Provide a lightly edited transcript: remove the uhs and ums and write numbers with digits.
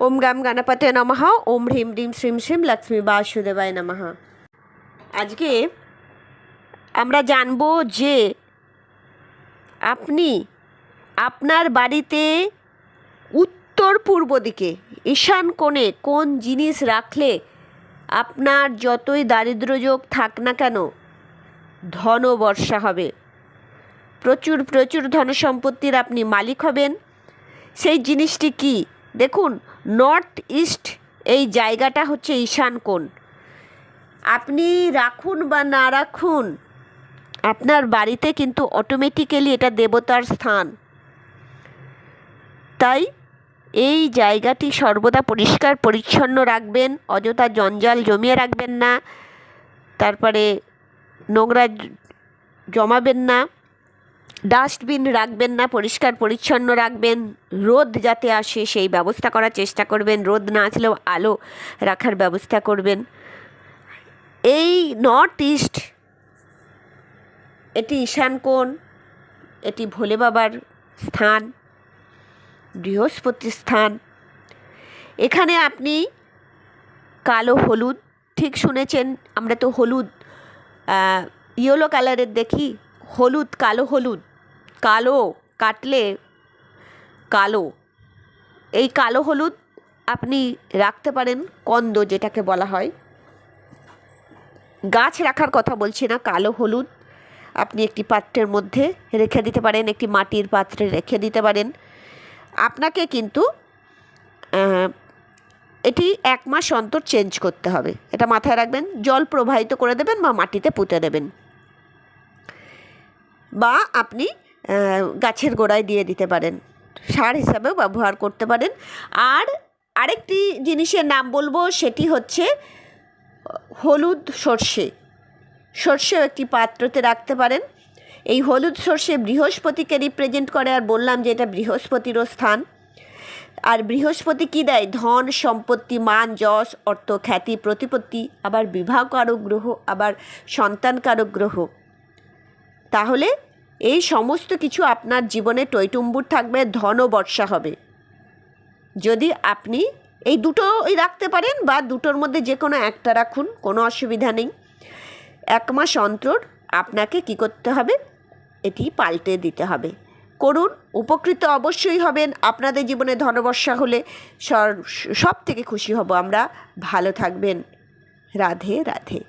ওম গাম গণপতে নমঃ। ওম হ্রিম হ্রিম শ্রীম শ্রীম লক্ষ্মী বাসুদেবায় নমঃ। আজকে আমরা জানব যে আপনি আপনার বাড়িতে উত্তর পূর্ব দিকে ঈশান কোণে কোন জিনিস রাখলে আপনার যতই দারিদ্র্যযোগ থাক না কেন ধন বর্ষা হবে, প্রচুর প্রচুর ধন সম্পত্তির আপনি মালিক হবেন। সেই জিনিসটি কি? দেখুন, নর্থ ইস্ট এই জায়গাটা হচ্ছে ঈশান কোণ। আপনি রাখুন বা না রাখুন, আপনার বাড়িতে কিন্তু অটোমেটিক্যালি এটা দেবতার স্থান। তাই এই জায়গাটি সর্বদা পরিষ্কার পরিচ্ছন্ন রাখবেন, অযথা জঞ্জাল জমিয়ে রাখবেন না, তারপরে নোংরা জমাবেন না, ডাস্টবিন রাখবেন না, পরিষ্কার পরিচ্ছন্ন রাখবেন। রোদ যাতে আসে সেই ব্যবস্থা করার চেষ্টা করবেন, রোদ না আসলেও আলো রাখার ব্যবস্থা করবেন। এই নর্থ ইস্ট এটি ঈশান কোণ, এটি ভোলে বাবার স্থান, বৃহস্পতির স্থান। এখানে আপনি কালো হলুদ, ঠিক শুনেছেন, আমরা তো হলুদ ইয়েলো কালারের দেখি, হলুদ, কালো হলুদ, কালো কাটলে কালো, এই কালো হলুদ আপনি রাখতে পারেন, কন্দ যেটাকে বলা হয়। গাছ রাখার কথা বলছি না, কালো হলুদ আপনি একটি পাত্রের মধ্যে রেখে দিতে পারেন, একটি মাটির পাত্রে রেখে দিতে পারেন। আপনাকে কিন্তু এটি 1 মাস অন্তর চেঞ্জ করতে হবে, এটা মাথায় রাখবেন। জল প্রবাহিত করে দেবেন বা মাটিতে পুঁতে দেবেন, বা আপনি গাছের গোড়ায় দিয়ে দিতে পারেন, সার হিসাবেও ব্যবহার করতে পারেন। আর আরেকটি জিনিসের নাম বলবো, সেটি হচ্ছে হলুদ সর্ষে। সর্ষেও একটি পাত্রতে রাখতে পারেন। এই হলুদ সর্ষে বৃহস্পতিকে রিপ্রেজেন্ট করে, আর বললাম যে এটা বৃহস্পতিরও স্থান। আর বৃহস্পতি কী দেয়? ধন, সম্পত্তি, মান, যশ, অর্থ, খ্যাতি, প্রতিপত্তি, আবার বিবাহকারক গ্রহ, আবার সন্তানকারক গ্রহ। তাহলে এই সমস্ত কিছু আপনার জীবনে টইটুম্বুর থাকবে, ধন বর্ষা হবে। যদি আপনি এই দুটোই রাখতে পারেন, বা দুটোর মধ্যে যে কোনো একটা রাখুন, কোনো অসুবিধা নেই। 1 মাস অন্তর আপনাকে কি করতে হবে? এটি পাল্টে দিতে হবে। করুন, উপকৃত অবশ্যই হবেন। আপনাদের জীবনে ধনবর্ষা হলে সব থেকে খুশি হব আমরা। ভালো থাকবেন। রাধে রাধে।